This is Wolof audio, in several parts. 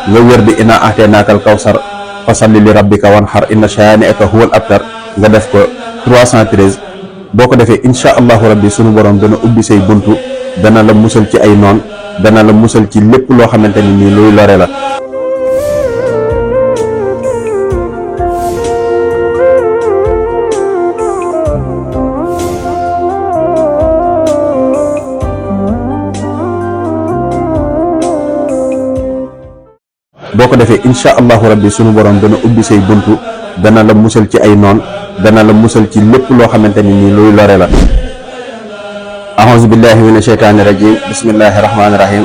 nga wér di ina aateenaakal kawsar fasalli li rabbika wanhar inna shaani'aka huwal abtar nga def ko 313 boo ko defee incha allahu rabbi sunu borom dana ubbi say buntu dana la musal ci ay noon dana la musal ci lépp loo xamante ni nii luy lore la. boo ko defee incha allahu rabbi sunu borom dana ubbi say buntu dana la musal ci ay noon dana la musal ci lépp loo xamante ni nii luy lore la. أعوذ بالله من الشيطان الرجيم بسم الله الرحمن الرحيم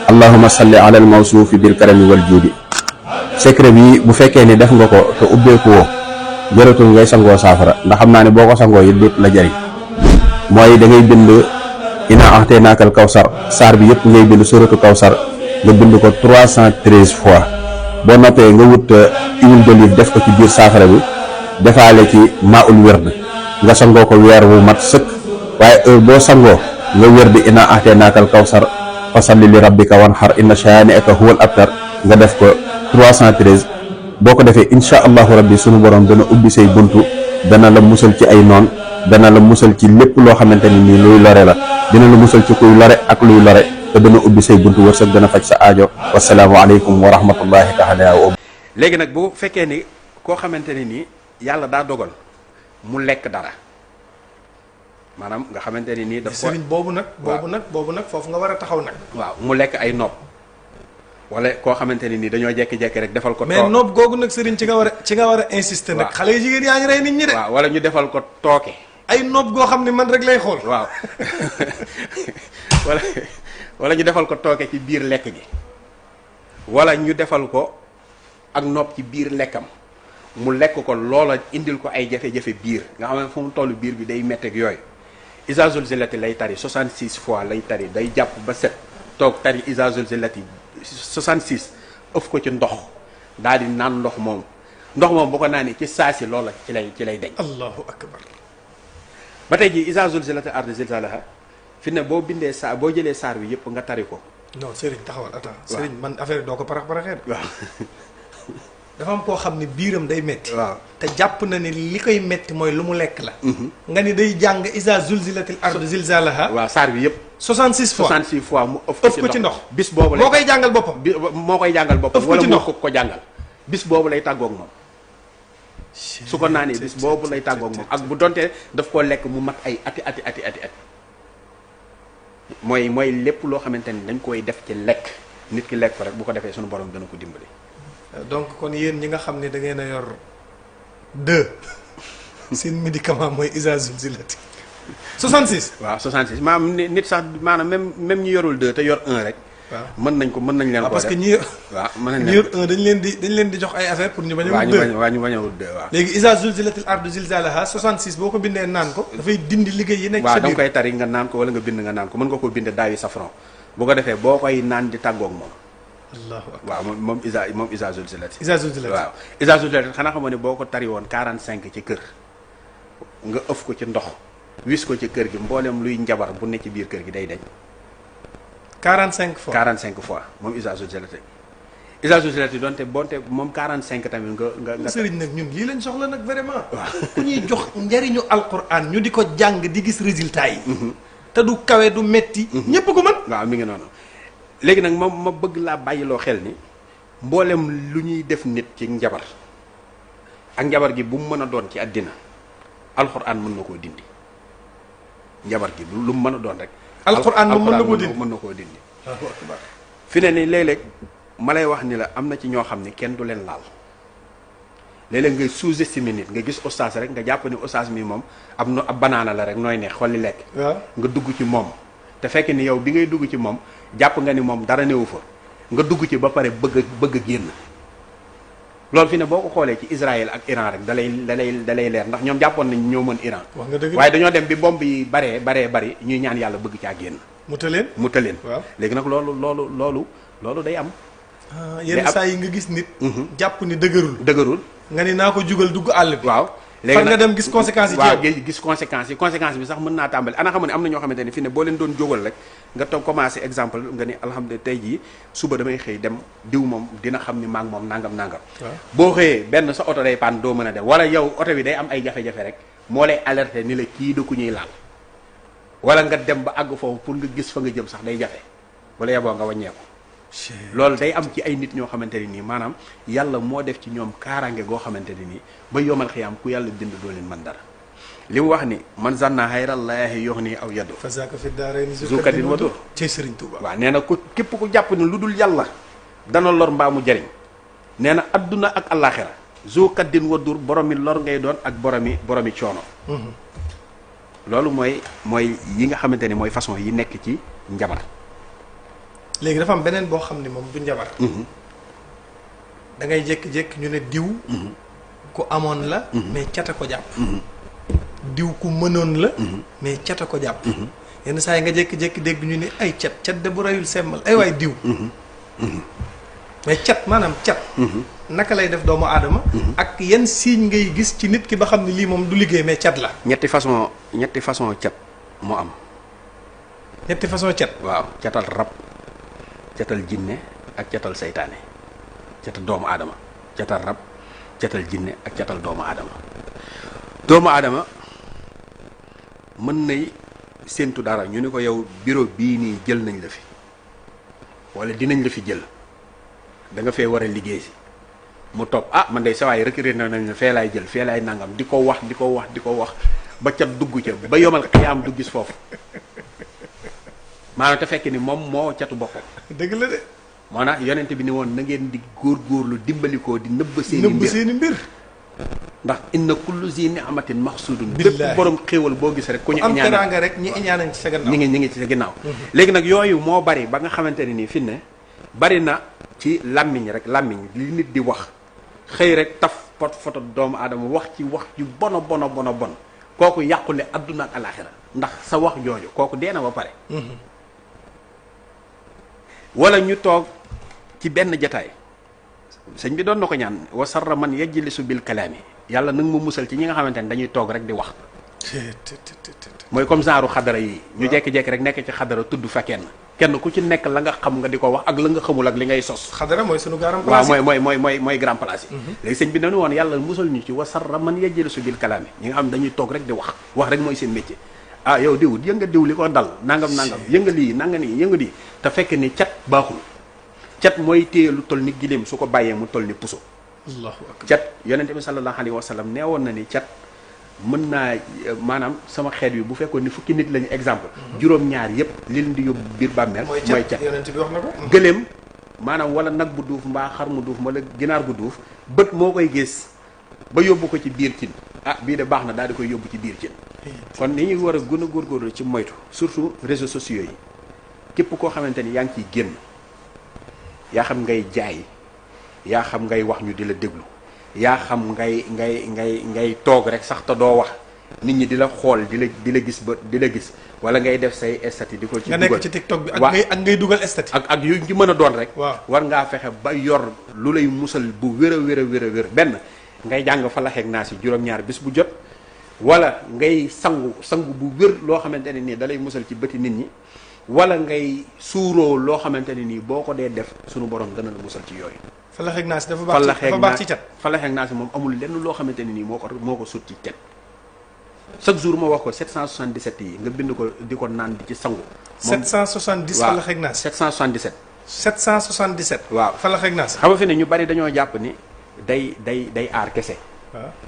اللهم صل على الموصوف بالكرم والجود. secret bi bu fekkee ni def nga ko te ubbeeku woo jëratul ngay sangoo saafara ndax xam naa ne boo ko sangoo it dootu la jariñ mooy da ngay bind ina a'taynaakal kawsar saar bi yëpp ngay bind suratu kawsar nga bind ko 313 fois boo noppee nga wut huile d'olive def ko ci biir saafara bi defaale ci maaul werd nga sangoo ko weer wu mat sëkk waaye heure boo sangoo nga wér di ina aateenaakal kawsar fasalli li rabbika wanhar inna shaani'aka huwal abtar nga def ko 313 boo ko defee incha allahu rabbi sunu borom dana ubbi say buntu dana la musal ci ay noon dana la musal ci lépp loo xamante ni nii luy lore la dina la musal ci kuy lore ak luy lore te dana ubbi say buntu wërsëg dana faj sa aajo wasalaamu aleykum wa rahmatullahi taala wa. léegi nag bu fekkee ni koo xamante ne nii yàlla daa dogal mu lekk dara. maanaam nga xamante ni nii daf ko sëriñ boobu nag foofu nga war a taxaw nag. waaw mu lekk ay nopp wala koo xamante ni nii dañoo jekki-jekki rek defal ko. mais nopp googu nag sëriñ ci nga war a insister nag. xale yu jigéen yaa ngi rey nit ñi de. waaw wala ñu defal ko tooke. ay nopp goo xam ne man rek lay xool. waaw wala ñu defal ko tooke ci biir lekk gi wala ñu defal ko ak nopp ci biir lekkam mu lekk ko loola indil ko ay jafe-jafe biir nga xam ne fu mu toll biir bi day metteeg yooyu. Iza zulzilati lay tari 66 fois lay tari day jàpp ba set toog tari Iza zulzilati 66 ëf ko ci ndox daal di naan ndox moom boo ko naanee ci saasi loola ci lay deñ. allahu akbar. ba tey jii Iza zulzilati ardu zilzalaha fi ne boo bindee boo jëlee saar bi yëpp nga tari ko. non Serigne taxawal attends. Serigne man affaire doo ko paraxee. waaw. dafa am koo xam ne biiram day metti waaw te jàpp na ne li koy metti mooy lu mu lekk la. nga ni day jàng Iza zulzilatil ardu zilzalaha. waaw saar bi yëpp. 66 fois 66 fois mu ëf ko ci ndox. bis boobu moo koy jàngal boppam. moo koy jàngal boppam. ëf ko ci ndox wala moo ko jàngal. bis boobu lay tàggoog moom. su ko naanee bis boobu lay tàggoog moom ak bu donte daf koo lekk mu mat ay ati. mooy lépp loo xamante ni dañ koy def ci lekk nit ki lekk ko rek bu ko defee sunu borom dana ko dimbali. donc kon yéen ñi nga xam ne da ngeen a yor 2 seen médicament mooy Iza zulzilati 66. waaw 66 maanaam nit sax maanaam même ñu yorul 2 te yor 1 rek. waaw mën nañ leen ko parce que ñi yor 1 dañ leen di jox ay affaire pour ñu bañ a wut 2 waaw ñu bañ a wut 2 waaw. léegi Iza zulzilatil ardu zilzalaha 66 boo ko bindee naan ko. dafay dindi liggéey yi nekk sa biir. waaw da nga koy tari nga naan ko wala nga bind nga naan ko mën nga koo bind daawi safran bu ko defee boo koy naan di tàggoog moom. allahu akbar waaw moom Iza zulzilati. Iza zulzilati waaw Iza zulzilati xanaa xamoo ne boo ko tari woon 45 ci kër nga ëf ko ci ndox wis ko ci kër gi mboolem luy njabar bu ne ci biir kër gi day deñ 45 fois 45 fois moom Iza zulzilati donte bonte moom 45 tamit nga sëriñ nag ñun lii lañ soxla nag vraiment. waaw ku ñuy jox njariñu alquran ñu di ko jàng di gis résultat yi. te du kawe du metti ñépp ko mën. waaw mi ngi noonu. léegi nag ma bëgg laa bàyyiloo xel ni mboolem lu ñuy def nit ci njabar ak njabar gi bu mu mën a doon ci àddina alxuraan mën na koo dindi njabar gi lu mu mën a doon rek. alxuraan moom mën na koo dindi. fi ne ni léeg-léeg ma lay wax ni la am na ci ñoo xam ne kenn du leen laal léeg-léeg ngay sous-estimer nit nga gis oustaz rek nga jàpp ni oustaz mi moom ab banaana la rek nooy neex xolli lekk. nga dugg ci moom te fekk ni yow bi ngay dugg ci moom. jàpp nga ni moom dara newu fa nga dugg ci ba pare bëgg a génn loolu fi ne boo ko xoolee ci Israël ak Iran rek dalay leer ndax ñoom jàppoon nañ ñoo mën Iran. wax nga dëgg waaye dañoo dem bi bomb yi bari ñuy ñaan yàlla bëgg caa génn. mu tëleen waaw léegi nag loolu day am. yenn saa yi nga gis nit. jàpp ni dëgërul. nga ni naa ko jugal dugg àll bi. waaw léegi nga dem gis conséquences yi. waaw gis conséquences yi conséquence bi sax mën naa tàmbali ana xam ne am na ñoo xamante ne fi ne boo leen doon jógal rek nga toog commencé exemple nga ni alhamdulilah tey jii suba damay xëy dem diw moom dina xam ni maag moom nangam boo xëyee benn sa oto day panne doo mën a dem wala yow oto bi day am ay jafe-jafe rek moo lay alerter ni la kii da ku ñuy laal wala nga dem ba àgg foofu pour nga gis fa nga jëm sax day jafe wala yeboo nga wàññeeku loolu day am ci ay nit ñoo xamante ne nii maanaam yàlla moo def ci ñoom kaaraange goo xamante ne nii ba yomal xiyaam ku yàlla bind doo leen mën dara li mu wax ni man zanna xayrallaahi yox nii aw yaddu fa zaaka fi daarayni zukatin wa dur ci Sëriñ Tuuba waaw nee na ku képp ku jàpp ni lu dul yàlla dana lor mbaa mu jariñ nee na adduna ak àllaaxira zukatin wa dur boromi lor ngay doon ak boromi coono loolu mooy yi nga xamante ni mooy façon yi nekk ci njabar léegi dafa am beneen boo xam ne moom du njabar da ngay jékki-jékki ñu ne diw ku amoon la mais cata ko jàpp diw ku mënoon la mais cata ko jàpp yenn saa yi nga jékki-jékki dégg ñu ne ay cat de bu rayul semmal ay waay diw mais cat maanaam cat naka lay def doomu aadama ak yan signe ngay gis ci nit ki ba xam ne lii moom du liggéey mais cat la ñetti façon cat moo am ñetti façon cat waaw catal rab catal jinne ak catal seytaane catal doomu aadama catal rab catal jinne ak catal doomu aadama mën nay séentu dara ñu ni ko yow bureau bii nii jël nañ la fi wala dinañ la fi jël da nga fee war a liggéey si mu topp man day sawaay recruté nañ la fee laay jël fee laay nangam di ko wax ba cat dugg ca ba yomal xiyaam du gis foofu maanaam te fekk ni moom moo catu boppam. dëgg la de. maanaam yonent bi ni woon na ngeen di góorgóorlu dimbalikoo di nëbb seeni mbir ndax inna kullu zi ni'matin maxsudun bépp borom xéewal boo gis rek ku ñu am teraanga rek ñi iñaanañ ci sa gannaaw ñi ngi ci sa ginnaaw léegi nag yooyu moo bari ba nga xamante ne nii fi ne bari na ci làmmiñ li nit di wax xëy rek taf foto doomu aadama wax ci bon kooku yàqule adduna ak alaxira ndax sa wax jooju kooku dee na ba pare wala ñu toog ci benn jataay sëñ bi doon na ko ñaan wa sarra man yajlisu bil kalaami yàlla nag mu musal ci ñi nga xamante ne dañuy toog rek di wax mooy comme genre xadara yi ñu jekki-jekki rek nekk ci xadara tudd fa kenn ku ci nekk la nga xam nga di ko wax ak la nga xamul ak li ngay sos xadara mooy sunu grand place waaw mooy grand place yi léegi sëñ bi dañu woon yàlla musal ñu ci wa sarra man yajlisu bil kalaami ñi nga xam dañuy toog rek di wax rek mooy seen métier yow diw yënga diw li ko dal nangam yënga lii nanga nii yënga lii te fekk ni cat baaxul cat mooy téye lu toll ni giléem su ko bàyyee mu toll ni puso allahu akbar cat yonente bi sallallahu alayhi wa sallam nee woon na ni cat mën naa maanaam sama xeet wi bu fekkoon ni fukki nit lañu exemple juróom-ñaar yépp li leen di yóbbu biir bàmmeel mooy cat yonente bi wax na ko gëléem maanaam wala nag bu duuf mbaa xar mu duuf wala ginaar gu duuf bët moo koy gis ba yóbbu ko ci biir cin bii de baax na daal di koy yóbbu ci biir cin kon ni ñuy war a gën a góorgóorlu ci moytu surtout réseaux sociaux yi képp koo xamante ni yaa ngi ciy génn yaa xam ngay jaay yaa xam ngay wax ñu di la déglu yaa xam ngay toog rek sax te doo wax nit ñi di la xool di la gis ba di la gis wala ngay def say statut di ko ci nga dugal nekk ci TikTok bi ak ngay dugal statut ak yu ci mën a doon rek waaw war ngaa fexe ba yor lu lay musal bu wér a wér benn ngay jàng falaxeeg naa si juróom-ñaar bis bu jot wala ngay sangu bu wér loo xamante ne nii da lay musal ci bëti nit ñi wala ngay suuroo loo xamante ne nii boo ko dee def sunu borom dana la musal ci yooyu. falaxeeg naa si dafa baax ci cat. falaxeeg naa si moom amul lenn loo xamante ne nii moo ko sut ci cat chaque jour ma wax ko 777 yi nga bind ko di ko naan di ci sangu. 770 falaxeeg naa si 777. 777. waaw falaxeeg naa si. xam nga fi ne ñu bari dañoo jàpp ni day aar kese.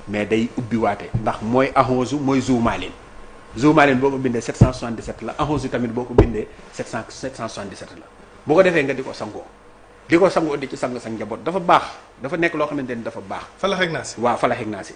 mais day ubbiwaate ndax mooy ahonzu mooy zoomaalin zoomaalin boo ko bindee 777 la ahonzu tamit boo ko bindee 777 la boo ko defee nga di ko sangoo di ci sang sa njaboot dafa baax dafa nekk loo xamante ni dafa baax. falaxeeg naa si waaw falaxeeg naa si